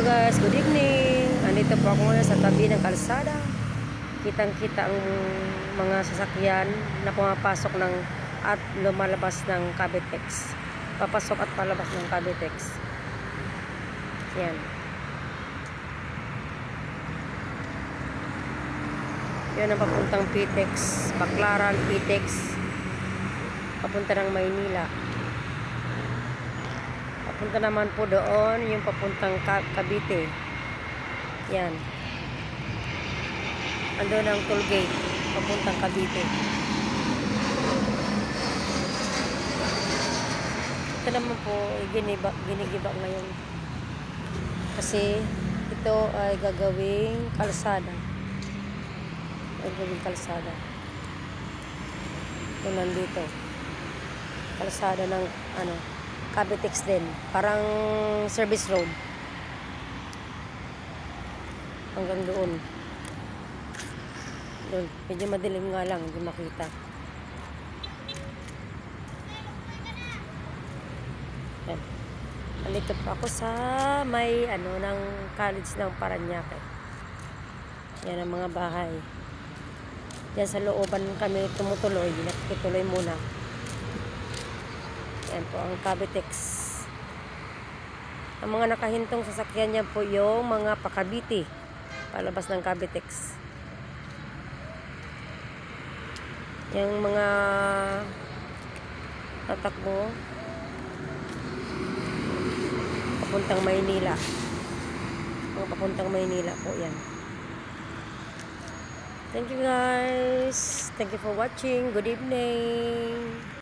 guys, good evening. Andito po ako ngayon sa tabi ng kalsada. Kitang-kita ang mga sasakyan na pumapasok ng at lumalabas ng Cavitex. Papasok at palabas ng Cavitex. Yan. Yan ang papuntang Pitex, Baclaran, Pitex. Papunta ng Maynila. Papunta naman po doon yung papuntang Cavite. Yan. Andun ang toll gate papuntang Cavite. Ito naman po ginigiba ngayon. Kasi ito ay gagawing kalsada. Gagawing kalsada. Ito nandito. Kalsada ng Cavitex din. Parang service road. Hanggang doon. Doon. Medyo madilim nga lang. Hindi makita. Yan. Nandito pa ako sa may ng college ng Paranaque. Yan ang mga bahay. Yan sa looban kami tumutuloy. Nakikituloy muna. Yan po ang Cavitex. Ang mga nakahintong sasakyan niya po yung mga pa-Cavite. Palabas ng Cavitex. Yung mga tatakbo papuntang Maynila. Mga papuntang Maynila po yan. Thank you guys. Thank you for watching. Good evening.